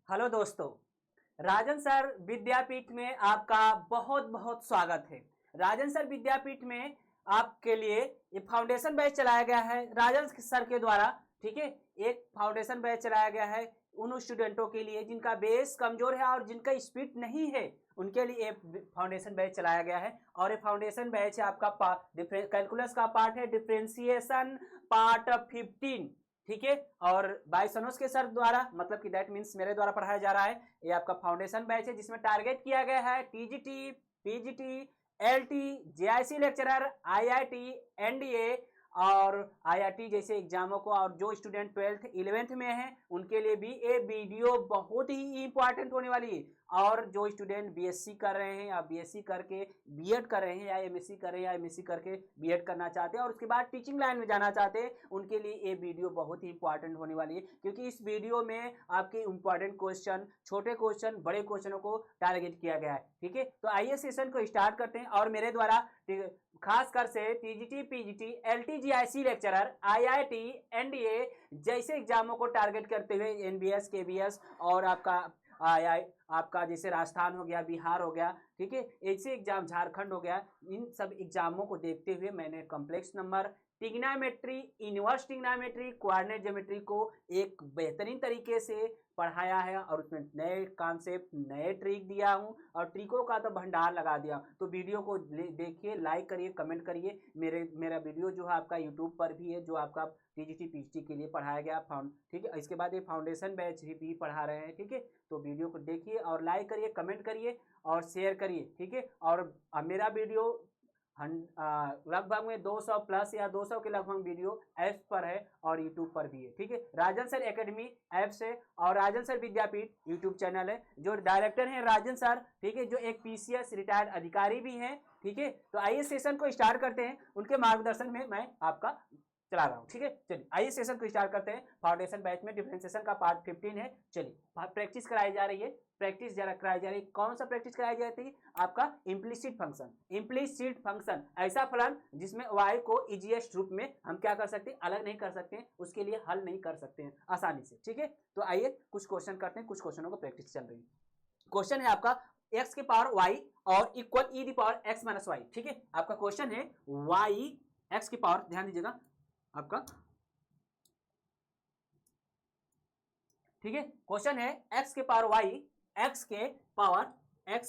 Hello दोस्तों, राजन sir विद्यापीठ में आपका बहुत बहुत स्वागत है। राजन सर विद्यापीठ में आपके लिए ये फाउंडेशन बैच चलाया गया है राजन सर के द्वारा। ठीक है, एक फाउंडेशन बैच चलाया गया है उन स्टूडेंटों के लिए जिनका बेस कमजोर है और जिनका स्पीड नहीं है, उनके लिए फाउंडेशन बैच चलाया गया है। और ये फाउंडेशन बैच है आपका कैलकुलस का पार्ट है, डिफरेंशिएशन पार्ट 15। ठीक है, और बाय सनोज के सर द्वारा, मतलब कि दैट मीन्स मेरे द्वारा पढ़ाया जा रहा है। ये आपका फाउंडेशन बैच है जिसमें टारगेट किया गया है TGT, PGT, LT, JIC lecturer, IIT, NDA और आईआईटी जैसे एग्जामों को। और जो स्टूडेंट 12th 11th में हैं उनके लिए भी ये वीडियो बहुत ही इंपॉर्टेंट होने वाली है। और जो स्टूडेंट बीएससी कर रहे हैं या बीएससी करके बीएड कर रहे हैं या एमएससी कर रहे हैं या एमएससी करके बीएड करना चाहते हैं और उसके बाद टीचिंग लाइन में जाना चाहते हैं, उनके लिए ये वीडियो बहुत ही इंपॉर्टेंट होने वाली है। क्योंकि इस वीडियो में आपके इंपॉर्टेंट क्वेश्चन, छोटे क्वेश्चन, बड़े क्वेश्चनों को टारगेट किया गया है। ठीक है, तो आइए सेशन को स्टार्ट करते हैं। और मेरे द्वारा खासकर से TGT, PGT, LT, GIC lecturer, IIT, NDA जैसे एग्जामों को टारगेट करते हुए एनबीएस, केबीएस और आपका जैसे राजस्थान हो गया, बिहार हो गया, ठीक है, ऐसे एग्जाम, झारखंड हो गया, इन सब एग्जामों को देखते हुए मैंने complex number, trigonometry, inverse trigonometry, coordinate geometry को एक बेहतरीन तरीके से पढ़ाया है और उसमें नए कॉन्सेप्ट, नए ट्रिक दिया हूं और ट्रिकों का तो भंडार लगा दिया। तो वीडियो को देखिए, लाइक करिए, कमेंट करिए। मेरा वीडियो जो है आपका यूट्यूब पर भी है, जो आपका टीजीटी पीजीटी के लिए पढ़ाया गया ठीक है। इसके बाद ये फाउंडेशन बैच भी पढ़ा रहे हैं। ठीक है, तो वीडियो को देखिए और लाइक करिए, कमेंट करिए और शेयर करिए। ठीक है, और मेरा वीडियो लगभग में 200 प्लस या 200 के लगभग वीडियो ऐप्स पर है और यूट्यूब पर भी है। ठीक है, राजन सर एकेडमी ऐप से और राजन सर विद्यापीठ यूट्यूब चैनल है। जो डायरेक्टर हैं राजन सर, ठीक है, जो एक पीसीएस रिटायर्ड अधिकारी भी हैं। ठीक है, तो आइए सेशन को स्टार्ट करते हैं, उनके मार्गदर्शन में मैं आपका चला रहा हूँ। ठीक है, चलिए आइए सेशन को स्टार्ट करते हैं। फाउंडेशन बैच में डिफरेंशिएशन का पार्ट 15 है। चलिए प्रैक्टिस कराई जा रही है, प्रैक्टिस जरा कराई जा रही है। कौन सा प्रैक्टिस कराई जाती है? आपका इम्प्लिसिट फंक्शन। इम्प्लिसिट फंक्शन ऐसा फलन जिसमें y को इजीएस्ट रूप में हम क्या कर सकते हैं, अलग नहीं कर सकते हैं, उसके लिए हल नहीं कर सकते हैं आसानी से। ठीक है, तो आइए कुछ क्वेश्चन करते हैं, कुछ क्वेश्चनों को प्रैक्टिस चल रही है। क्वेश्चन है आपका x के पावर y और equal e the power x minus y. ठीक है, आपका क्वेश्चन है y x की पावर, ध्यान दीजिएगा आपका, ठीक है, क्वेश्चन है x के पावर y, x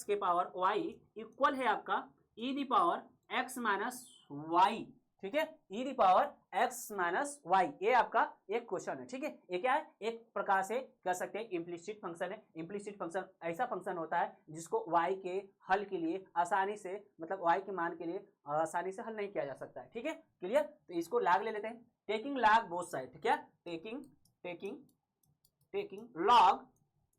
के पावर y इक्वल है आपका e the power x minus y. ठीक है, e the power x minus y, ये आपका एक क्वेश्चन है। ठीक है, ये क्या है, एक प्रकार से कह सकते हैं इम्प्लिसिट फंक्शन है। इम्प्लिसिट फंक्शन ऐसा फंक्शन होता है जिसको y के हल के लिए आसानी से, मतलब y के मान के लिए आसानी से हल नहीं किया जा सकता है। ठीक है, क्लियर? तो इसको लाग ले लेते हैं। टेकिंग लॉग बोथ साइड, क्या टेकिंग लॉग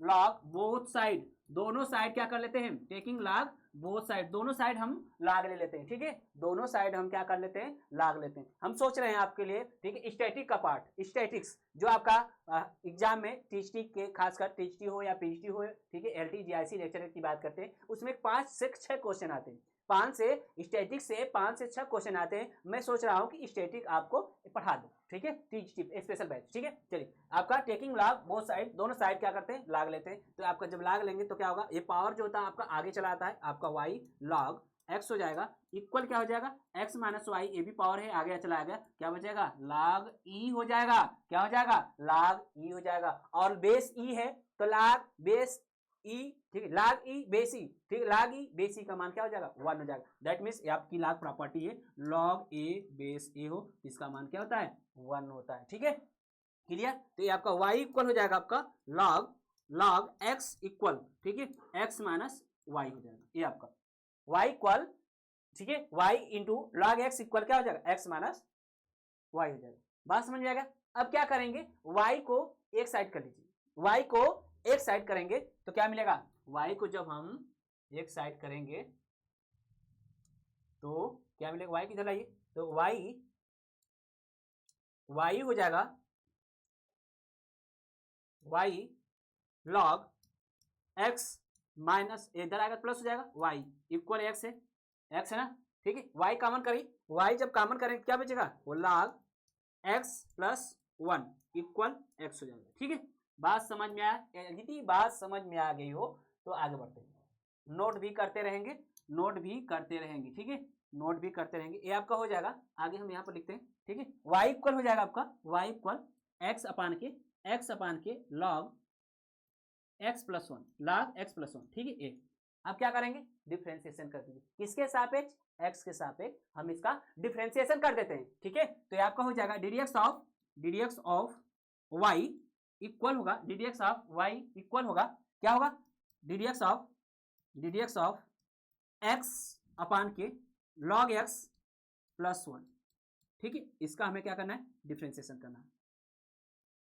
बोथ साइड, दोनों साइड क्या कर लेते हैं, टेकिंग लॉग बोथ साइड, दोनों साइड हम लॉग ले लेते हैं। ठीक है, दोनों साइड हम क्या कर लेते हैं, लॉग लेते हैं। हम सोच रहे हैं आपके लिए, ठीक है, स्टैटिक का पार्ट, स्टैटिक्स जो आपका एग्जाम में टीजीटी के, खासकर टीजीटी हो या पीजीटी हो, ठीक है, एलटी जीआईसी लेक्चरर की बात करते हैं, उसमें 5 से 6 क्वेश्चन आते हैं। 5 से स्टैटिक से 5 से 6 क्वेश्चन आते हैं। मैं सोच रहा हूं कि स्टैटिक आपको पढ़ा दूं। ठीक है, टीजीटी स्पेशल बैच। ठीक है, चलिए आपका टेकिंग लॉग बोथ साइड, दोनों साइड क्या करते हैं, लॉग लेते हैं। तो आपका जब लॉग लेंगे तो क्या होगा, ये पावर जो होता है आपका आगे चला आता है, आपका y लॉग x हो जाएगा, इक्वल क्या हो जाएगा, x माइनस वाई, ये भी पावर है, आगे चला गया, क्या बचेगा, log e हो जाएगा। क्या हो जाएगा, log e हो जाएगा। और बेस e है तो log बेस e, ठीक है, log e बेस e, ठीक है, log e बेस e का मान क्या हो जाएगा, 1 हो जाएगा। दैट मीन्स आपकी log प्रॉपर्टी है, log a बेस a हो, इसका मान क्या होता है, 1 होता है। ठीक है, क्लियर? तो ये आपका y इक्वल हो जाएगा आपका log x इक्वल, ठीक है, x माइनस वाई हो जाएगा। ये आपका y इक्वल, ठीक है, y into log x equal क्या हो जाएगा, x माइनस वाई हो जाएगा। बात समझ में आएगा? अब क्या करेंगे, y को एक साइड कर लीजिए, y को एक साइड करेंगे तो क्या मिलेगा, y को जब हम एक साइड करेंगे तो क्या मिलेगा, y किधर लाइए, तो y हो जाएगा y log x माइनस, इधर आएगा प्लस हो जाएगा, y इक्वल x है ना, ठीक है, y कॉमन करिए, y जब कॉमन करेंगे क्या बचेगा, वो log x plus 1 equal x हो जाएगा। ठीक है, बात समझ में आया? यदि बात समझ में आ गई हो तो आगे बढ़ते हैं, नोट भी करते रहेंगे, नोट भी करते रहेंगे, ठीक है, नोट भी करते रहेंगे। ये आपका हो जाएगा, आगे हम यहाँ पर लिखते हैं, ठीक है, y इक्वल हो जाएगा आपका, y इक्वल एक्स अपान के log x plus one, log x plus one, ठीक है। ए अब क्या करेंगे, डिफ्रेंसिएशन कर दीजिए, किसके सापेक्ष, x के सापेक्ष हम इसका डिफ्रेंसिएशन कर देते हैं, ठीक है। तो ये आपका हो जाएगा ddx ऑफ y इक्वल होगा, ddx ऑफ y इक्वल होगा, क्या होगा, ddx ऑफ x अपान के log x प्लस वन, ठीक है। इसका हमें क्या करना है, डिफ्रेंसिएशन करना है।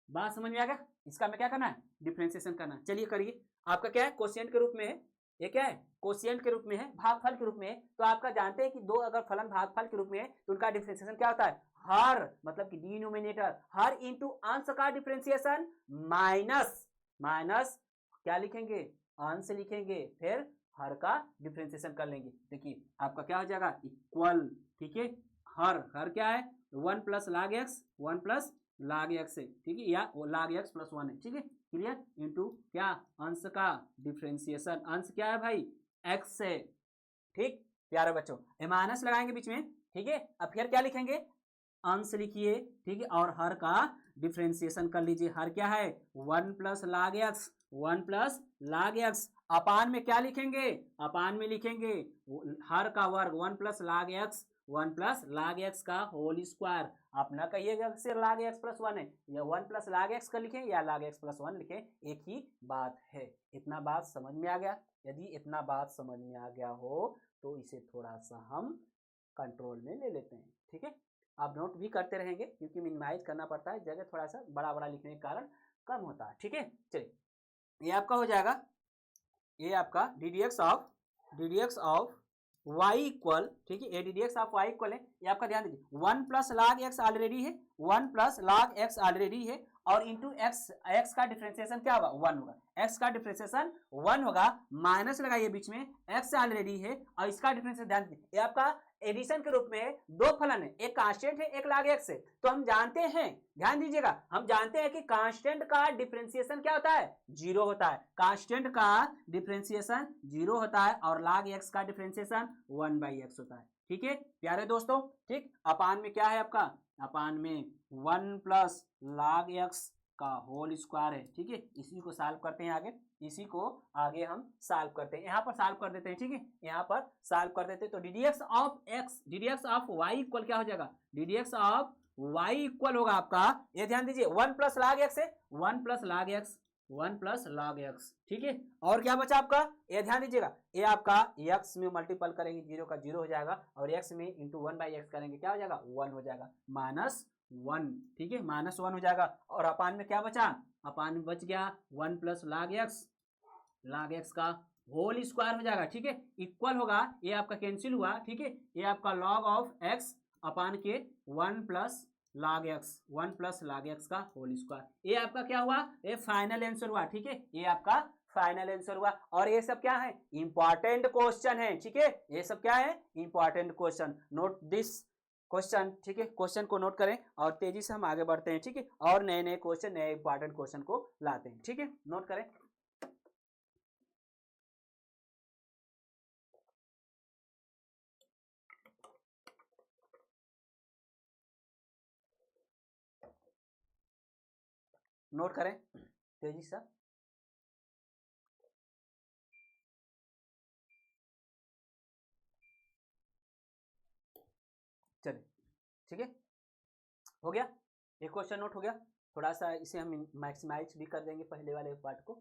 बात समझ में आ गया? इसका हमें क्या करना है, डिफ्रेंसिएशन करना है। चलिए करिए, आपका क्या है, कोशिएंट के रूप में है, ये क्या है, कोशिएंट के रूप में है, भागफल के रूप में है। तो आपका जानते हैं कि दो अगर फलन भागफल के रूप में है तो उनका डिफ्रेंसिएशन क्या होता है, हर मतलब कि डिनोमिनेटर हर इंटू अंश का डिफ्रेंसिएशन माइनस क्या लिखेंगे, अंश लिखेंगे, फिर हर का डिफ्रेंसिएशन कर लेंगे। देखिए आपका क्या हो जाएगा, इक्वल, ठीक है, हर क्या है, 1 प्लस लाग एक्स, 1 प्लस लाग एक्स है, ठीक है, या लाग एक्स प्लस 1 है, ठीक है, क्लियर, इंटू क्या, अंश का डिफ्रेंसिएशन, अंश क्या है भाई, एक्स है, ठीक प्यारे बच्चों, माइनस लगाएंगे बीच में, ठीक है। अब फिर क्या लिखेंगे, अंश लिखिए, ठीक है, और हर का डिफ्रेंसिएशन कर लीजिए। हर क्या है, 1 प्लस लाग एक्स, 1 प्लस लाग एक्स, अपान में क्या लिखेंगे, अपान में लिखेंगे हर का वर्ग, 1 प्लस लाग एक्स, 1 प्लस लाग एक्स का होल स्क्वायर। आप ना कहिएगा सिर्फ लाग एक्स प्लस 1 है, या 1 प्लस लाग एक्स का लिखें या लाग एक्स प्लस 1 लिखें, एक ही बात है। इतना बात समझ में आ गया? यदि इतना बात समझ में आ गया हो तो इसे थोड़ा सा हम कंट्रोल में ले लेते हैं, ठीक है। आप नोट भी करते रहेंगे क्योंकि मिनिमाइज करना पड़ता है, जगह थोड़ा सा बड़ा बड़ा लिखने के कारण कम होता है, ठीक है। चलिए ये आपका हो जाएगा, ये आपका ddx ऑफ y इक्वल, ठीक है, ddx ऑफ y इक्वल है, ये आपका ध्यान दीजिए, 1 प्लस लाग एक्स ऑलरेडी है, 1 प्लस लाग एक्स ऑलरेडी है, और इंटू एक्स का डिफ्रेंसिएशन क्या होगा, 1 होगा, एक्स का डिफ्रेंसिएशन 1 होगा, माइनस लगाइए बीच में, एक्स ऑलरेडी है और इसका डिफ्रेंसिएशन ध्यान दीजिए, ये आपका एडिशन के रूप में दो फलन है, एक कांस्टेंट है, एक लाग एक्स है। तो हम जानते हैं, ध्यान दीजिएगा, हम जानते हैं कि कांस्टेंट का डिफरेंशिएशन क्या होता है, जीरो होता है, कांस्टेंट का डिफरेंशिएशन जीरो होता है, और लाग एक्स का डिफरेंशिएशन 1/x होता है, ठीक है प्यारे दोस्तों, ठीक। अपान में क्या है आपका, अपान में 1 प्लस लाग एक्स का होल स्क्वायर है, ठीक है। इसी को सॉल्व करते हैं आगे, इसी को आगे हम सॉल्व करते हैं, यहाँ पर सॉल्व कर देते हैं, ठीक है, यहाँ पर सॉल्व कर देते हैं। तो ddx ऑफ y इक्वल क्या हो जाएगा, ddx ऑफ y इक्वल होगा आपका, ये ध्यान दीजिए, 1 प्लस लाग एक्स है, 1 प्लस लाग एक्स, 1 प्लस लाग एक्स, ठीक है। और क्या बचा आपका, ये ध्यान दीजिएगा, ये आपका x में मल्टीपल करेंगे, 0 का 0 हो जाएगा, और x में इंटू 1/x करेंगे, क्या हो जाएगा, 1 हो जाएगा, -1, ठीक है, -1 हो जाएगा। और अपान में क्या बचा, अपान में बच गया 1 प्लस लाग एक्स का होल स्क्वायर हो जाएगा, ठीक है, इक्वल होगा, ये आपका कैंसिल हुआ, ठीक है, ये आपका लॉग ऑफ एक्स अपान के 1 प्लस लाग एक्स का होल स्क्वायर, ये आपका क्या हुआ, ये फाइनल आंसर हुआ, ठीक है, ये आपका फाइनल आंसर हुआ। और ये सब क्या है, इंपॉर्टेंट क्वेश्चन है, ठीक है, ये सब क्या है, important question, note this question, ठीक है, क्वेश्चन को नोट करें और तेजी से हम आगे बढ़ते हैं, ठीक है, और नए नए क्वेश्चन, नए इंपॉर्टेंट क्वेश्चन को लाते हैं, ठीक है, नोट करें। नोट करें तेजी से, चलिए, ठीक है, हो गया, एक क्वेश्चन नोट हो गया। थोड़ा सा इसे हम मैक्सिमाइज भी कर देंगे पहले वाले पार्ट को,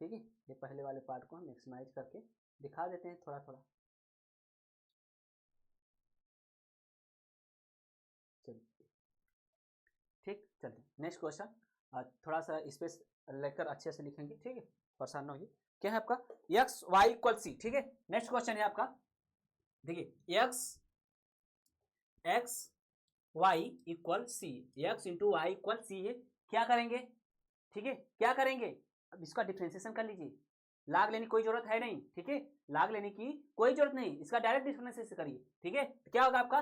ठीक है, ये पहले वाले पार्ट को हम मैक्सिमाइज करके दिखा देते हैं थोड़ा थोड़ा। चलिए ठीक, चलिए नेक्स्ट क्वेश्चन, थोड़ा सा इस पे लेकर अच्छे से लिखेंगे, ठीक है, परेशान ना होइए। क्या है आपका, एक्स वाई इक्वल सी, ठीक है। नेक्स्ट क्वेश्चन है आपका, देखिए x y equal C, x into y equal C है, क्या करेंगे, ठीक है, क्या करेंगे, अब इसका डिफ्रेंसिएशन कर लीजिए, लाग लेने की कोई जरूरत है नहीं, ठीक है, लाग लेने की कोई जरूरत नहीं, इसका डायरेक्ट डिफ्रेंसिएशन करिए, ठीक है। क्या होगा आपका,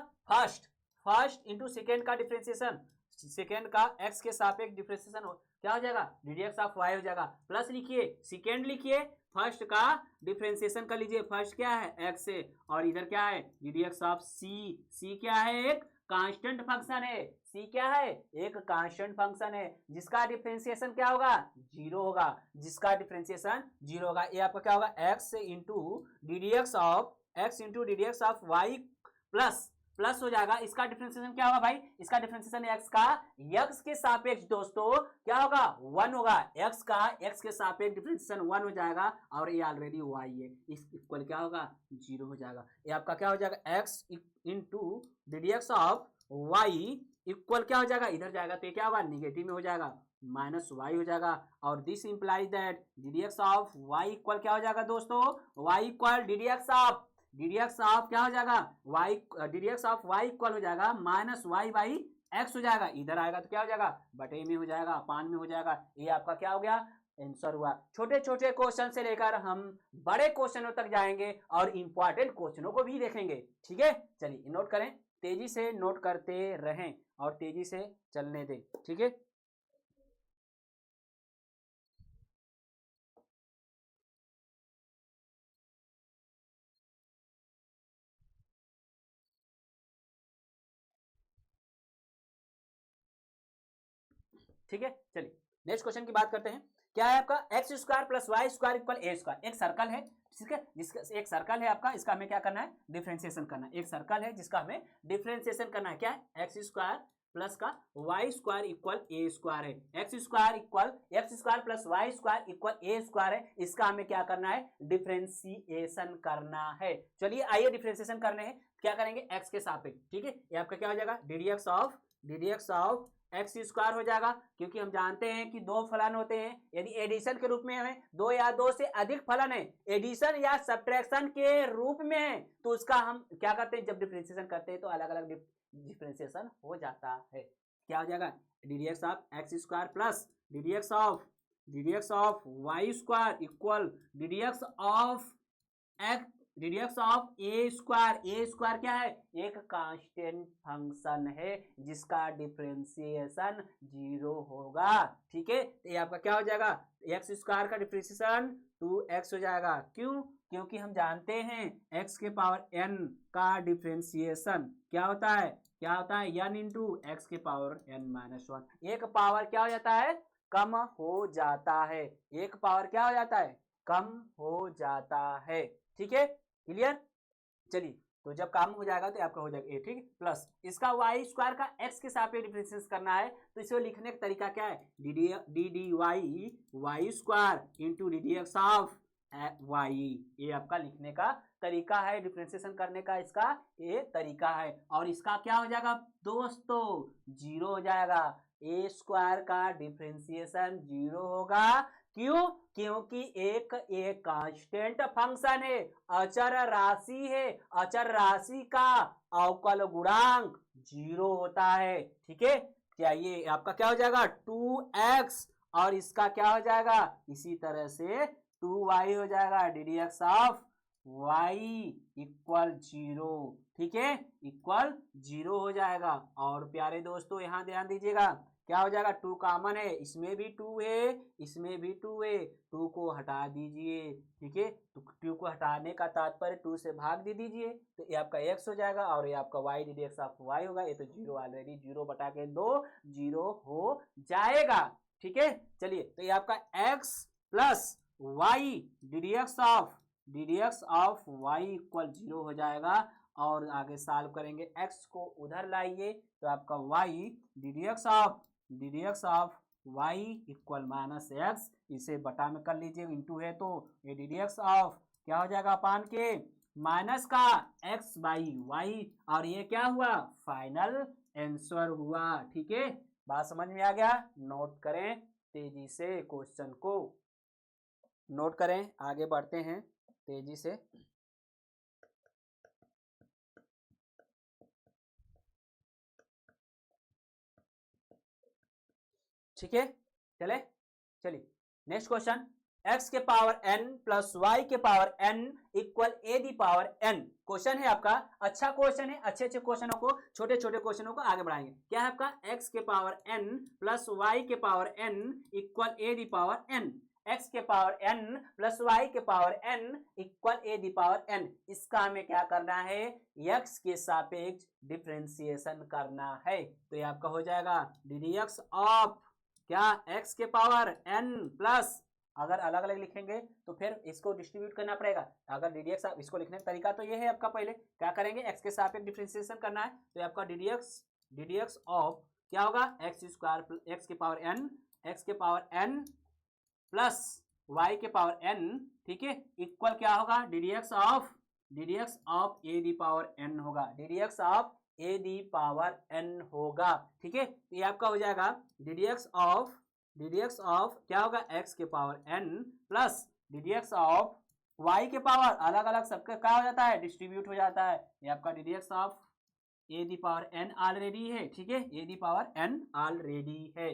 फर्स्ट इंटू सेकेंड का डिफ्रेंसिएशन, सेकेंड का एक्स के सापेक्ष डिफरेंशिएशन क्या हो जाएगा, ddx ऑफ y हो जाएगा। प्लस लिखिए, सेकेंड लिखिए, फर्स्ट का डिफरेंशिएशन कर लीजिए। फर्स्ट क्या है, x है, और इधर क्या है, ddx ऑफ c क्या है, एक कांस्टेंट फंक्शन है। c क्या है, एक कांस्टेंट फंक्शन है जिसका डिफरेंशिएशन क्या होगा, जीरो होगा, जिसका डिफरेंशिएशन जीरो होगा। ये आपका क्या होगा, x into d d x of y plus हो जाएगा। इसका डिफरेंशिएशन क्या होगा भाई, इसका डिफरेंशिएशन x का x के सापेक्ष दोस्तों क्या होगा, 1 होगा। x का x के सापेक्ष डिफरेंशिएशन 1 हो जाएगा, और ये ऑलरेडी y है, इस इक्वल क्या होगा, 0 हो जाएगा। ये आपका क्या हो जाएगा, x into d d x of y equal क्या हो जाएगा, इधर जाएगा तो ये क्या होगा, निगेटिव में हो जाएगा, माइनस वाई हो जाएगा। और this implies that d d x of y equal क्या हो जाएगा दोस्तों, y equal d d x of क्या हो जाएगा, y d d x of y equal हो जाएगा माइनस वाई बाई एक्स हो जाएगा। इधर आएगा तो क्या हो जाएगा, बटे में हो जाएगा, पान में हो जाएगा। ये आपका क्या हो गया, आंसर हुआ। छोटे छोटे क्वेश्चन से लेकर हम बड़े क्वेश्चनों तक जाएंगे और इंपॉर्टेंट क्वेश्चनों को भी देखेंगे। ठीक है, चलिए नोट करें, तेजी से नोट करते रहें और तेजी से चलने दें। ठीक है, ठीक है, चलिए नेक्स्ट क्वेश्चन की बात करते हैं। क्या है आपका, x square plus y square equal a square. एक सर्कल है, ठीक है, जिसका एक सर्कल है आपका, इसका हमें क्या करना है, डिफरेंशिएशन करना है। एक सर्कल है जिसका हमें डिफरेंशिएशन करना है। क्या है, एक्स स्क्वायर प्लस का y square equal a square है। X square plus y square equal a square है। इसका हमें क्या करना है, डिफरेंशिएशन करना है। चलिए आइए डिफरेंशिएशन करने हैं। क्या करेंगे, एक्स के सापेक्ष। ठीक है, ये आपका क्या हो जाएगा, d d x of x square हो जाएगा, क्योंकि हम जानते हैं कि दो फलन होते हैं। यदि एडिशन के रूप में हमें दो या दो से अधिक फलन है, एडिशन या सब्ट्रैक्शन के रूप में है, तो उसका हम क्या करते हैं, जब डिफरेंशिएशन करते हैं तो अलग अलग डिफरेंशिएशन हो जाता है। क्या हो जाएगा, d d x of x square plus d d x of y square equal d d x of x d d x of a square. A square क्या है, एक कांस्टेंट फंक्शन है जिसका डिफरेंशिएशन जीरो होगा। ठीक है, तो ये आपका क्या हो जाएगा, एक्स स्क्वायर का डिफरेंशिएशन 2x हो जाएगा। क्यों, क्योंकि हम जानते हैं x के पावर n का डिफरेंशिएशन क्या होता है, n इंटू एक्स के पावर n माइनस 1। एक पावर क्या हो जाता है, कम हो जाता है। एक पावर क्या हो जाता है, कम हो जाता है। ठीक है, क्लियर। चलिए, तो जब काम हो जाएगा तो आपका हो जाएगा ए, ठीक, प्लस इसका वाई स्क्वायर का एक्स के सापेक्ष डिफरेंशिएशन करना है। तो इसे लिखने का तरीका क्या है, d d y square into d d x of y. ये आपका लिखने का तरीका है, डिफरेंशिएशन करने का इसका ये तरीका है। और इसका क्या हो जाएगा दोस्तों, जीरो हो जाएगा। ए स्क्वायर का डिफरेंशिएशन जीरो होगा। क्यों, क्योंकि एक कांस्टेंट फंक्शन है, अचर राशि है, अचर राशि का अवकल गुणांक जीरो होता है। ठीक है, क्या ये आपका क्या हो जाएगा 2x, और इसका क्या हो जाएगा, इसी तरह से 2y हो जाएगा। D d x of y equal zero. ठीक है, इक्वल जीरो हो जाएगा। और प्यारे दोस्तों यहाँ ध्यान दीजिएगा, क्या हो जाएगा, 2 कॉमन है, इसमें भी 2 है, इसमें भी 2 है, 2 को हटा दीजिए। ठीक है, तो 2 को हटाने का तात्पर्य 2 से भाग दे दीजिए, तो ये आपका x हो जाएगा, और ये आपका y D d x of y होगा। ये तो जीरो ऑलरेडी, जीरो बटा के 2 जीरो हो जाएगा। ठीक है, चलिए, तो ये आपका x plus y d d x of y equal zero हो जाएगा। और आगे सॉल्व करेंगे, x को उधर लाइए तो आपका y D d x of y equal minus x, इसे बटा में कर लीजिए, इंटू है तो ये डी डी एक्स ऑफ क्या हो जाएगा, अपान के माइनस का x बाई वाई। और ये क्या हुआ, फाइनल आंसर हुआ। ठीक है, बात समझ में आ गया। नोट करें तेजी से, क्वेश्चन को नोट करें, आगे बढ़ते हैं तेजी से। ठीक है, चलिए नेक्स्ट क्वेश्चन। x के पावर n प्लस y के power n equal a the power n। Question है आपका, अच्छा क्वेश्चन है, अच्छे अच्छे क्वेश्चनों को, छोटे छोटे क्वेश्चनों को आगे बढ़ाएंगे। क्या है आपका, x के पावर n प्लस y के power n equal a the power n, x के पावर n प्लस y के power n equal a the power n। इसका हमें क्या करना है, x के सापेक्ष डिफरेंशिएशन करना है। तो ये आपका हो जाएगा ddx ऑफ क्या, x के पावर n प्लस, अगर अलग अलग लिखेंगे तो फिर इसको डिस्ट्रीब्यूट करना पड़ेगा। अगर ddx आप इसको लिखने का तरीका तो ये है आपका, पहले क्या करेंगे, x के सापेक्ष डिफरेंशिएशन करना है। तो ये आपका ddx ऑफ क्या होगा, x स्क्वायर x के पावर n प्लस y के पावर n, ठीक है, इक्वल क्या होगा, ddx of a the power n होगा, ddx of a the power n होगा, ठीक है। तो ये आपका हो जाएगा ddx ऑफ क्या होगा, x के power n plus ddx of y के पावर, अलग अलग सबका क्या हो जाता है, डिस्ट्रीब्यूट हो जाता है। ये आपका ddx of a the power n already है, ठीक है, a the power n already है।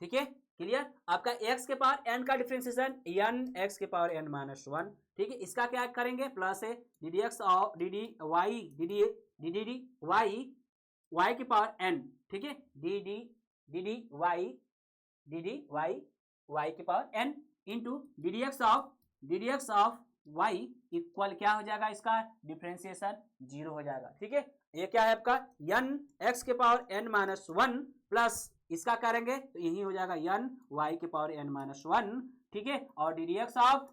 ठीक है, क्लियर। आपका x के पावर n का डिफरेंशिएशन n x के पावर n माइनस 1, ठीक है। इसका क्या करेंगे, प्लस है ddx ऑफ dd y की पावर n, ठीक है, dd y की power n into ddx of y equal क्या हो जाएगा, इसका डिफरेंशिएशन 0 हो जाएगा, ठीक है। ये क्या है आपका, n x के पावर n माइनस 1 प्लस इसका करेंगे तो यही हो जाएगा n y के पावर n माइनस 1, ठीक है। और ddx ऑफ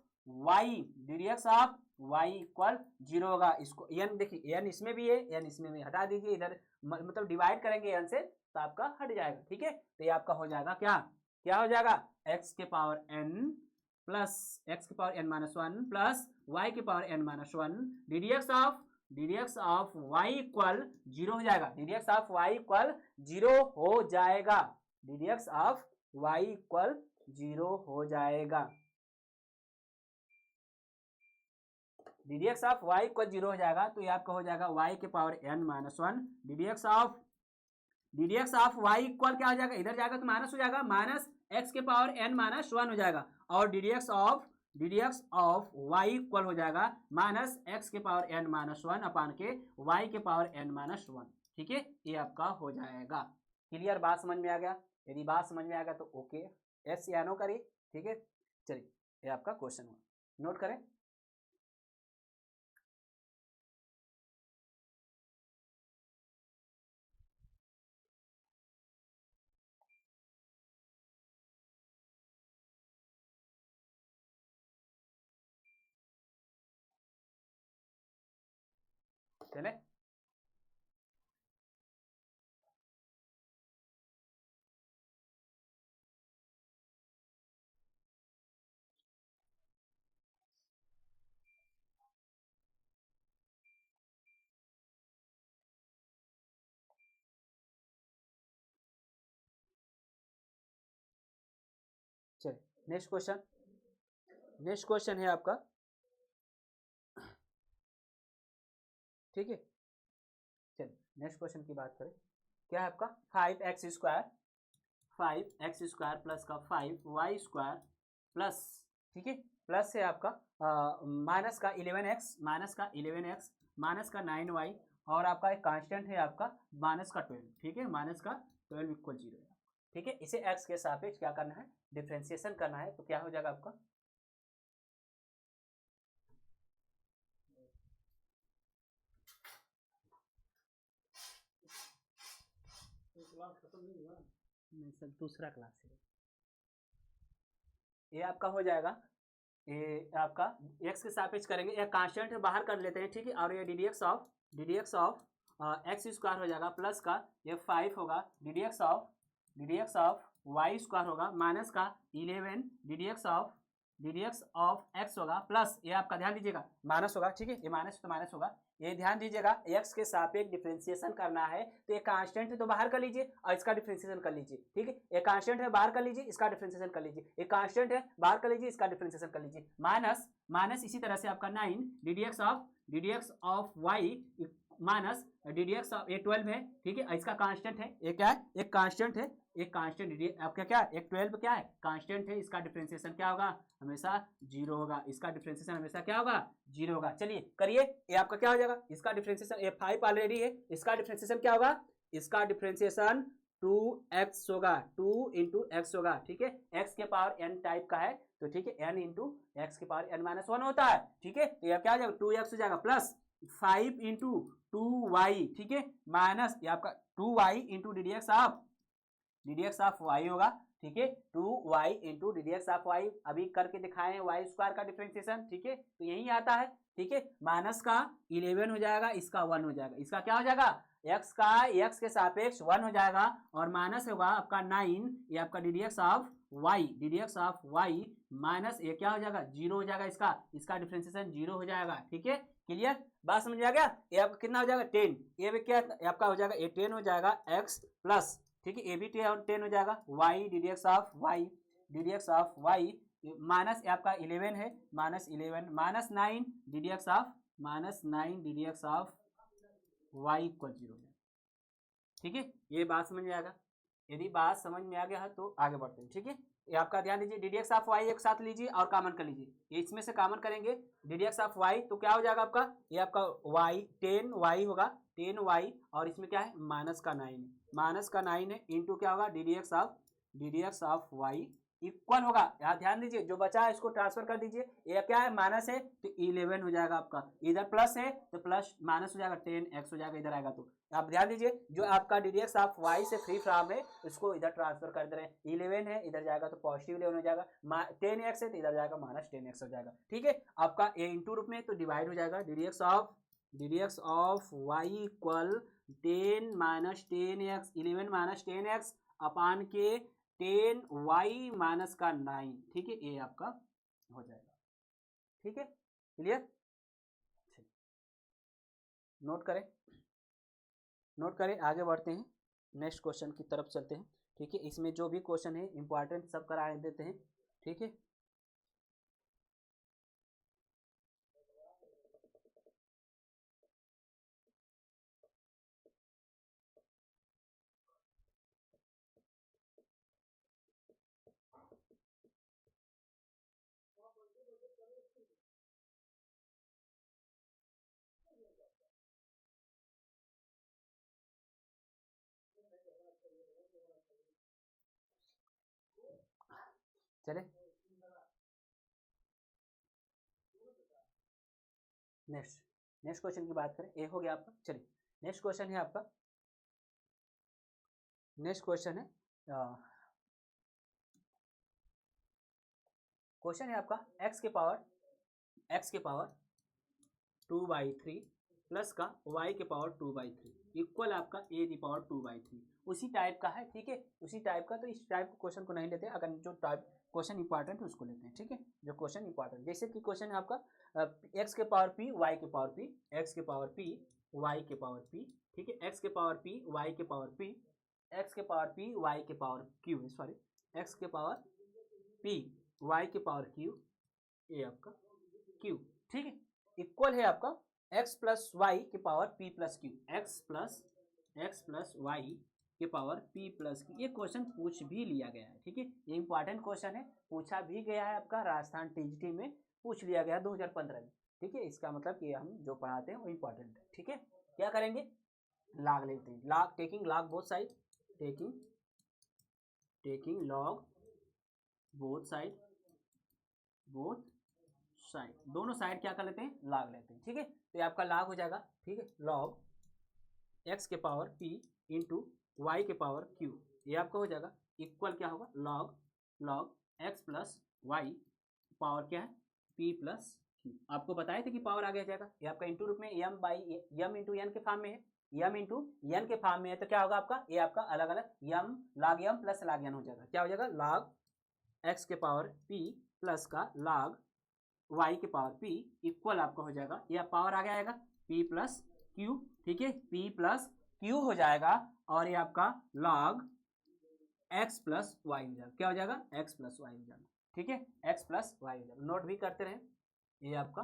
y इक्वल 0 होगा। इसको n देखिए, n इसमें भी है, n इसमें भी, हटा दीजिए इधर, मतलब डिवाइड करेंगे n से तो आपका हट जाएगा, ठीक है। तो ये आपका हो जाएगा क्या हो जाएगा, x के पावर n प्लस x के power n minus 1 plus y के power n minus 1, ddx of y equal 0 हो जाएगा, ddx ऑफ y इक्वल 0 हो जाएगा, ddx ऑफ y इक्वल 0 हो जाएगा, ddx ऑफ y इक्वल 0 हो जाएगा। तो ये आपका हो जाएगा y के power n minus 1, ddx of y equal क्या हो जाएगा, इधर जाएगा तो माइनस हो जाएगा, माइनस x के पावर n माइनस 1 हो जाएगा, और ddx ऑफ y इक्वल हो जाएगा माइनस x के पावर n माइनस 1 अपान के y के पावर n माइनस 1, ठीक है। ये आपका हो जाएगा। क्लियर, बात समझ में आ गया? यदि बात समझ में आ गया तो ओके, एस या नो करिए, ठीक है। चलिए, ये आपका क्वेश्चन हुआ, नोट करें। चले, चलिए नेक्स्ट क्वेश्चन है आपका, ठीक है। चलिए नेक्स्ट क्वेश्चन की बात करें। क्या है आपका, 5x स्क्वायर प्लस का 5y स्क्वायर प्लस, ठीक है, प्लस है आपका माइनस का 11x माइनस का 9y, और आपका एक कांस्टेंट है आपका माइनस का 12, ठीक है, माइनस का 12 इक्वल 0 है, ठीक है। इसे x के सापेक्ष क्या करना है, डिफरेंशिएशन करना है। तो क्या हो जाएगा आपका, नहीं सर, दूसरा क्लास है ये आपका हो जाएगा। ये आपका x के सापेक्ष करेंगे, एक कांस्टेंट बाहर कर लेते हैं, ठीक है। और ये ddx ऑफ x स्क्वायर हो जाएगा, प्लस का ये 5 होगा, ddx ऑफ y स्क्वायर होगा, माइनस का 11 ddx ऑफ x होगा, प्लस ये आपका ध्यान दीजिएगा माइनस होगा, ठीक है, ये माइनस तो माइनस होगा, ये ध्यान दीजिएगा। x के सापेक्ष डिफरेंशिएशन करना है तो ये कांस्टेंट है तो बाहर कर लीजिए और इसका डिफरेंशिएशन कर लीजिए, ठीक है। ये कांस्टेंट है, बाहर कर लीजिए, इसका डिफरेंशिएशन कर लीजिए, ये कांस्टेंट है, बाहर कर लीजिए, इसका डिफरेंशिएशन कर लीजिए, माइनस इसी तरह से आपका 9 ddx of y minus D d x of, ये 12 है, ठीक है, इसका कांस्टेंट है, ये क्या है, एक कांस्टेंट है, एक कांस्टेंट डी आपका क्या है, एक 12 क्या है, कांस्टेंट है, इसका डिफरेंशिएशन क्या होगा, हमेशा 0 होगा, इसका डिफरेंशिएशन हमेशा क्या होगा, 0 होगा। चलिए करिए, ये आपका क्या हो जाएगा, इसका डिफरेंशिएशन, ये 5 ऑलरेडी है, इसका डिफरेंशिएशन क्या होगा, इसका डिफरेंशिएशन 2x होगा, 2 इंटू एक्स होगा, ठीक है, x के पावर n टाइप का है, तो ठीक है, n इंटू एक्स के पावर n-1 होता है, ठीक है, तो ये क्या हो जाएगा, 2x हो जाएगा, प्लस 5 इंटू 2y, ठीक है, माइनस ये आपका 2y into d d x of y होगा, ठीक है, 2y into d d x of y, अभी करके दिखाए हैं y स्क्वायर का डिफरेंशिएशन, ठीक है, तो यही आता है, ठीक है, माइनस का 11 हो जाएगा, इसका 1 हो जाएगा, इसका क्या हो जाएगा, x का x के सापेक्ष 1 हो जाएगा, और माइनस होगा आपका 9, ये आपका d d x of y minus ये क्या हो जाएगा, 0 हो जाएगा, इसका डिफरेंशिएशन 0 हो जाएगा, ठीक है, क्लियर, बात समझ आ गया। ये आपका कितना हो जाएगा 10, ये भी क्या आपका हो जाएगा, ये 10 हो जाएगा x प्लस, ठीक है, ये भी 10 हो जाएगा y D d x of y minus आपका 11 है, minus 11 minus 9 D d x of y equal 0 है, ठीक है, ये बात समझ में आएगा। यदि बात समझ में आ गया है तो आगे बढ़ते हैं, ठीक है, ये आपका ध्यान दीजिए, d d x of y एक साथ लीजिए और कॉमन कर लीजिए, ये इसमें से कॉमन करेंगे d d x of y, तो क्या हो जाएगा आपका, ये आपका वाई 10y होगा, 10y, और इसमें क्या है, माइनस का 9 है, इंटू क्या होगा, d d x of y equal होगा, यहाँ ध्यान दीजिए, जो बचा है इसको ट्रांसफर कर दीजिए, ये क्या है, माइनस है तो 11 हो जाएगा आपका, इधर प्लस है तो प्लस माइनस हो जाएगा, 10x हो जाएगा, इधर आएगा, तो आप ध्यान दीजिए, जो आपका d d x of y से फ्री फ्रॉम है इसको इधर ट्रांसफर कर दे रहे हैं, 11 है, इधर जाएगा तो पॉजिटिव 11 हो जाएगा, 10x है तो इधर जाएगा माइनस 10x हो जाएगा, ठीक है, आपका ए इंटू रूप में तो डिवाइड हो जाएगा, d d x of y equal 10 minus 10x, 11 minus 10x upon के 10y माइनस का 9, ठीक है, ये आपका हो जाएगा, ठीक है, क्लियर, नोट करें, आगे बढ़ते हैं, नेक्स्ट क्वेश्चन की तरफ चलते हैं, ठीक है, इसमें जो भी क्वेश्चन है इंपॉर्टेंट सब करा देते हैं, ठीक है, चले नेक्स्ट क्वेश्चन की बात करें, ये हो गया आपका, चलिए नेक्स्ट क्वेश्चन है आपका, नेक्स्ट क्वेश्चन है आपका x के पावर 2/3 प्लस का y के पावर 2/3 इक्वल आपका a की पावर 2/3, उसी टाइप का है, ठीक है, उसी टाइप का, तो इस टाइप के क्वेश्चन को नहीं लेते, अगर जो टाइप क्वेश्चन इंपॉर्टेंट है उसको लेते हैं, ठीक है, जो क्वेश्चन इंपॉर्टेंट, जैसे कि क्वेश्चन है आपका x के पावर p y के पावर p, x के पावर p y के पावर p, ठीक है, x के पावर p y के पावर p, x के पावर p y के पावर q, सॉरी x के पावर p y के पावर q, ये आपका q, ठीक है, इक्वल है आपका x प्लस वाई के power p plus q, x plus y के पावर p प्लस क्यू, ये क्वेश्चन पूछ भी लिया गया है, ठीक है, ये इंपॉर्टेंट क्वेश्चन है, पूछा भी गया है आपका राजस्थान टीजीटी में, पूछ लिया गया 2015 में, ठीक है, इसका मतलब कि हम जो पढ़ाते हैं वो इंपॉर्टेंट है, ठीक है, क्या करेंगे, लॉग लेते हैं, log, taking log both side, taking log both side, दोनों साइड क्या कर लेते हैं, लॉग लेते हैं, ठीक है, तो ये आपका लॉग हो जाएगा, ठीक है, लॉग x के पावर p इंटू वाई के पावर q, ये आपका हो जाएगा, इक्वल क्या होगा, log x plus y power क्या है, p प्लस q, आपको बताए थे कि पावर आगे जाएगा, ये आपका इंटू रूप में m इंटू n के फॉर्म में है, m इंटू n के फॉर्म में है, तो क्या होगा आपका, ये आपका अलग अलग m log m plus log n हो जाएगा, क्या हो जाएगा, लॉग x के पावर p प्लस का log y के पावर p इक्वल आपका हो जाएगा, यह पावर आ जाएगा p प्लस q, ठीक है, p प्लस q हो जाएगा, और ये आपका log x प्लस वाई हो जाएगा, क्या हो जाएगा, x प्लस वाई हो जाएगा, ठीक है, x प्लस वाई हो जाएगा, नोट भी करते रहे, ये आपका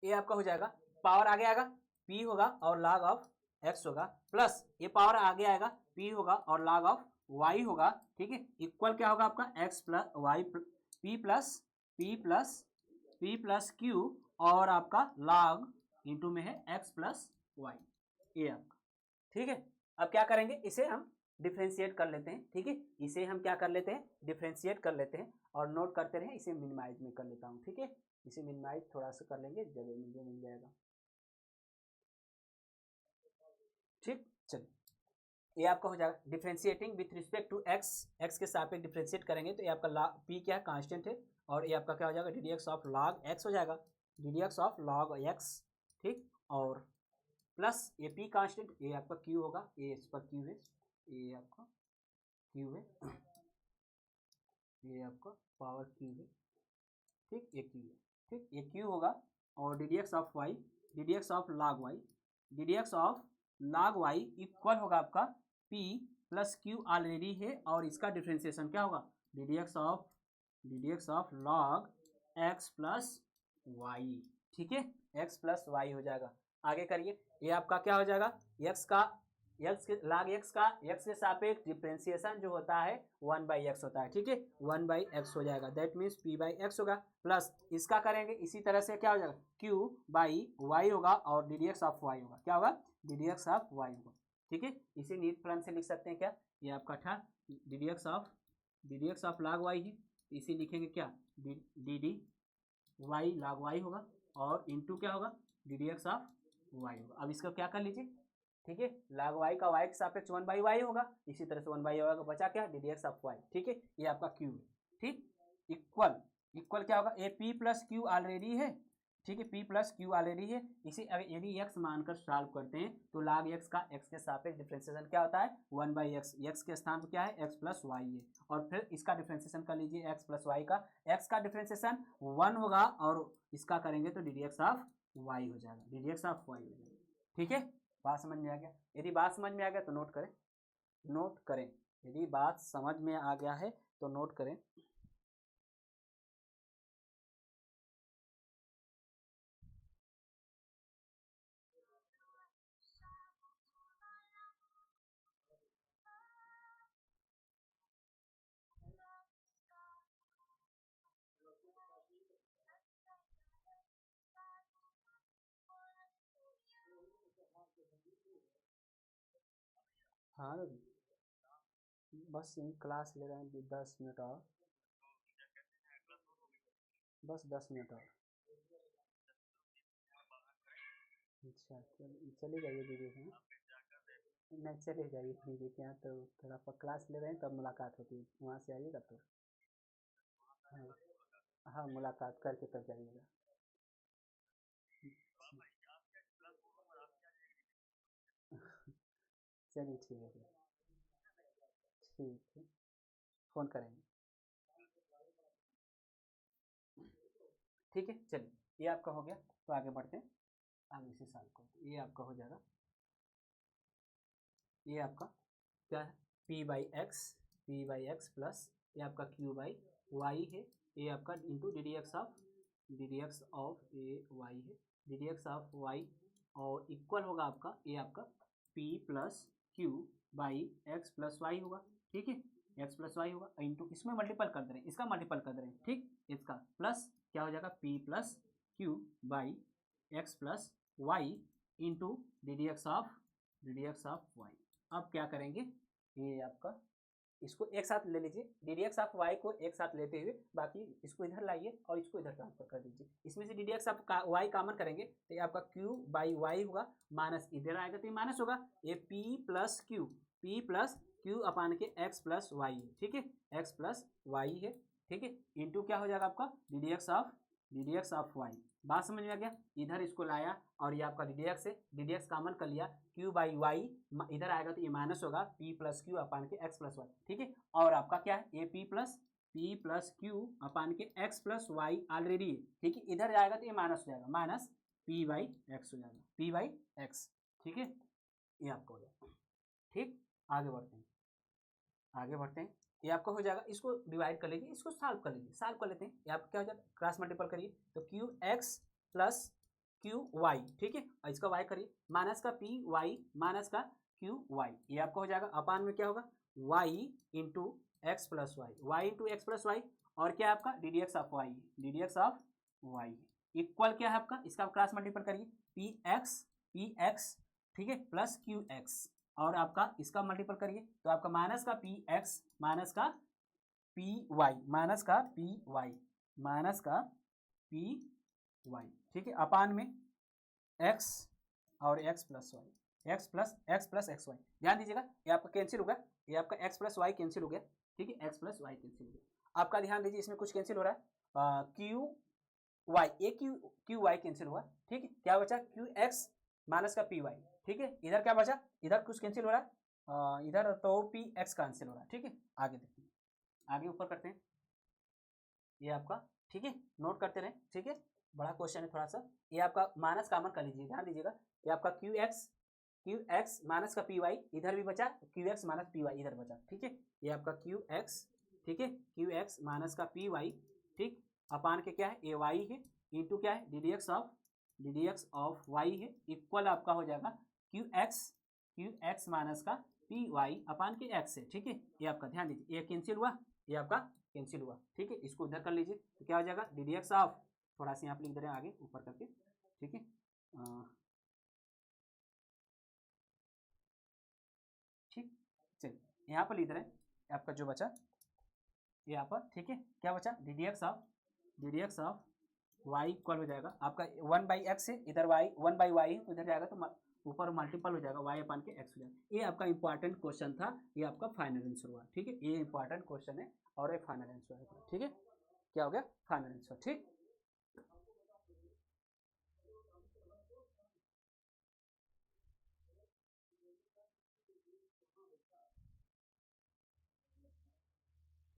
ये आपका हो जाएगा, पावर आगे आएगा p होगा और log ऑफ x होगा, प्लस ये पावर आगे आएगा p होगा और log ऑफ y होगा, ठीक है, इक्वल क्या होगा आपका x plus y p plus q और आपका log इंटू में है x प्लस वाई, ये आपका, ठीक है। अब क्या करेंगे, इसे हम डिफ्रेंशिएट कर लेते हैं, ठीक है, इसे हम क्या कर लेते हैं, डिफ्रेंशिएट कर लेते हैं और नोट करते रहें। इसे मिनिमाइज में कर लेता हूँ, ठीक है, इसे मिनिमाइज थोड़ा सा कर लेंगे, जगह मुझे मिल जाएगा, ठीक। चलिए, ये आपका हो जाएगा differentiating with respect to x, x के सापेक्ष डिफ्रेंशिएट करेंगे तो ये आपका पी क्या है, कांस्टेंट है, और ये आपका क्या हो जाएगा, d d x of log x हो जाएगा, d d x of log x, ठीक, और प्लस ये पी कांस्टेंट, ये आपका क्यू होगा, ये इस पर क्यू है, ये आपका क्यू है, ये आपका पावर क्यू है, ठीक, ये क्यू है, ठीक, ये क्यू होगा, और d d x of y, d d x of log y, d d x of log y equal होगा आपका p प्लस क्यू ऑलरेडी है, और इसका डिफ्रेंसिएशन क्या होगा, d d x of log x plus y, ठीक है, x plus Y हो जाएगा। आगे करिए, ये आपका क्या हो जाएगा, एक्स का log एक्स का एक्स के सापेक्ष डिफ्रेंसिएशन जो होता है 1/x होता है, ठीक है, 1/x हो जाएगा, दैट मीन्स p/x होगा, प्लस इसका करेंगे इसी तरह से क्या हो जाएगा, q/y होगा और d d x of y होगा, क्या होगा, d d x of y होगा, ठीक है। इसे नीट फॉर्म से लिख सकते हैं क्या, ये आपका था d d x of log y है, इसे लिखेंगे क्या, d d y log y होगा, और इंटू क्या होगा, d d x of y होगा। अब इसका क्या कर लीजिए, ठीक है, log वाई का वाई के सापेक्ष 1/y होगा, इसी तरह से 1/y होगा, बचा क्या, d d x of y, ठीक है, ये आपका क्यू है, ठीक, इक्वल क्या होगा, A P plus Q already है, ठीक है, p प्लस क्यू ऑलरेडी है, इसे यदि x मानकर सॉल्व करते हैं तो log x का x के सापेक्ष डिफरेंशिएशन क्या होता है, 1/x, x के स्थान पर क्या है, x प्लस वाई है, और फिर इसका डिफरेंशिएशन कर लीजिए, x प्लस वाई का, x का डिफरेंशिएशन 1 होगा और इसका करेंगे तो d d x of y हो जाएगा, d d x of y हो जाएगा, ठीक है। बात समझ में आ गया, यदि बात समझ में आ गया तो नोट करें, यदि बात समझ में आ गया है तो नोट करें। हाँ बस यही क्लास ले रहे हैं 10 मिनट और, बस 10 मिनट और, अच्छा चले जाइए दीदी के यहाँ, नहीं चले जाइए दीदी के यहाँ, तो थोड़ा क्लास ले रहे हैं तब मुलाकात होती है, वहाँ से आइएगा तो, हाँ हाँ मुलाकात करके तब जाइएगा, चलिए ठीक है, ठीक है, फ़ोन करेंगे, ठीक है। चलिए, ये आपका हो गया, तो आगे बढ़ते हैं, आगे से सॉल्व करते हैं, ये आपका हो जाएगा, ये आपका क्या है, p/x प्लस ये आपका q/y है, ये आपका into d d x of a y है, d d x of y, और इक्वल होगा आपका, ये आपका p plus q by x plus y होगा, ठीक है, एक्स प्लस वाई होगा, इंटू इसमें मल्टीपल कर दे रहे हैं, इसका मल्टीपल कर दे रहे हैं, ठीक, इसका प्लस क्या हो जाएगा, p plus q by x plus y into d d x of y. अब क्या करेंगे, ये आपका इसको एक साथ ले लीजिए, d d x of y को एक साथ लेते हुए बाकी इसको इधर लाइए और इसको इधर ट्रांसफर कर दीजिए, इसमें से d d x of y common करेंगे तो ये आपका क्यू बाई वाई होगा, माइनस इधर आएगा तो ये माइनस होगा, ये पी प्लस क्यू अपान के एक्स प्लस वाई है, ठीक है, एक्स प्लस वाई है, ठीक है, इंटू क्या हो जाएगा आपका d d x of y. बात समझ में आ गया, इधर इसको लाया और ये आपका डी डी एक्स कॉमन कर लिया, क्यू बाई वाई इधर आएगा तो ये माइनस होगा, पी प्लस क्यू अपान के एक्स प्लस वाई, ठीक है, और आपका क्या है, ए पी प्लस क्यू अपान के एक्स प्लस वाई ऑलरेडी है, ठीक है, इधर जाएगा तो ये माइनस हो जाएगा, माइनस पी बाई एक्स हो जाएगा, पी बाई एक्स, ठीक है, ये आपका हो जाएगा, ठीक। आगे बढ़ते हैं, ये आपका हो जाएगा, इसको डिवाइड कर लीजिए, इसको सॉल्व कर लेते हैं, ये आपका क्या हो जाएगा, क्रॉस मल्टीपल करिए तो q x plus q y, ठीक है, इसका वाई करिए, माइनस का पी वाई माइनस का क्यू वाई, ये आपका हो जाएगा। अपान में क्या होगा, y into x plus y, y into x plus y, और क्या है आपका d d x of y, d d x of y equal क्या है आपका, इसका क्रॉस मल्टीपल करिए, पी एक्स ठीक है प्लस क्यू एक्स, और आपका इसका मल्टीपल करिए तो आपका माइनस का पी एक्स माइनस का पी वाई माइनस का पी वाई माइनस का पी वाई, ठीक है, अपान में एक्स और x plus y, x plus x y, ध्यान दीजिएगा ये आपका कैंसिल होगा, ये आपका एक्स प्लस वाई कैंसिल हो गया, ठीक है, एक्स प्लस वाई कैंसिल हो गया। आपका ध्यान दीजिए इसमें कुछ कैंसिल हो रहा है, क्यू वाई, ए क्यू वाई कैंसिल हुआ, ठीक है, क्या बचा क्यू एक्स माइनस का पी वाई, ठीक है, इधर क्या बचा, इधर कुछ कैंसिल हो रहा है, इधर तो पी एक्स कैंसिल हो रहा है, ठीक है, आगे देखिए, आगे ऊपर करते हैं, ये आपका ठीक है, नोट करते रहे, ठीक है, बड़ा क्वेश्चन है थोड़ा सा, ये आपका माइनस कॉमन कर लीजिए, ध्यान दीजिएगा, ये आपका क्यू एक्स माइनस का पी वाई इधर भी बचा, q x minus p y इधर बचा, ठीक है, ये आपका क्यू एक्स, ठीक है, क्यू एक्स माइनस का पी वाई, ठीक, अपान के क्या है ए वाई है, इंटू क्या है d d x of y है, इक्वल आपका हो जाएगा क्यू एक्स माइनस का पी वाई अपान के एक्स है, ठीक है, ये आपका ध्यान दीजिए, ये कैंसिल हुआ, ये आपका कैंसिल हुआ, ठीक है, इसको उधर कर लीजिए तो क्या हो जाएगा डी डी एक्स ऑफ, थोड़ा सा यहाँ पे लिख दे रहे हैं आगे ऊपर करके, ठीक है, ठीक, चलिए यहाँ पर लिख दे रहे हैं आपका जो बचा यहाँ पर, ठीक है, क्या बचा d d x of y equal हो जाएगा आपका 1/x है, इधर वाई 1/y है, उधर जाएगा तो ऊपर मल्टीपल हो जाएगा y अपान के x हो जाएगा। ये आपका इंपॉर्टेंट क्वेश्चन था, ये आपका फाइनल आंसर हुआ, ठीक है, ये इंपॉर्टेंट क्वेश्चन है और ये फाइनल आंसर है, ठीक है, क्या हो गया फाइनल आंसर, ठीक।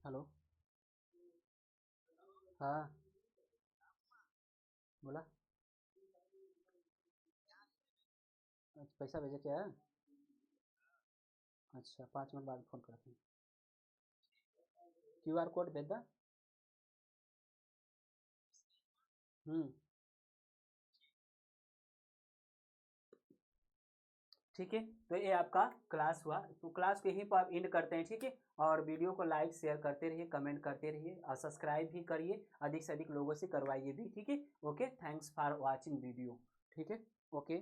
हेलो, हाँ बोला, पैसा भेजे क्या है, अच्छा 5 मिनट बाद फ़ोन करते हैं, QR कोड भेज दा, ठीक है, तो ये आपका क्लास हुआ, तो क्लास को यहीं पर आप एंड करते हैं, ठीक है, और वीडियो को लाइक शेयर करते रहिए, कमेंट करते रहिए और सब्सक्राइब भी करिए, अधिक से अधिक लोगों से करवाइए भी, ठीक है, okay, thanks for watching video, ठीक है, ओके।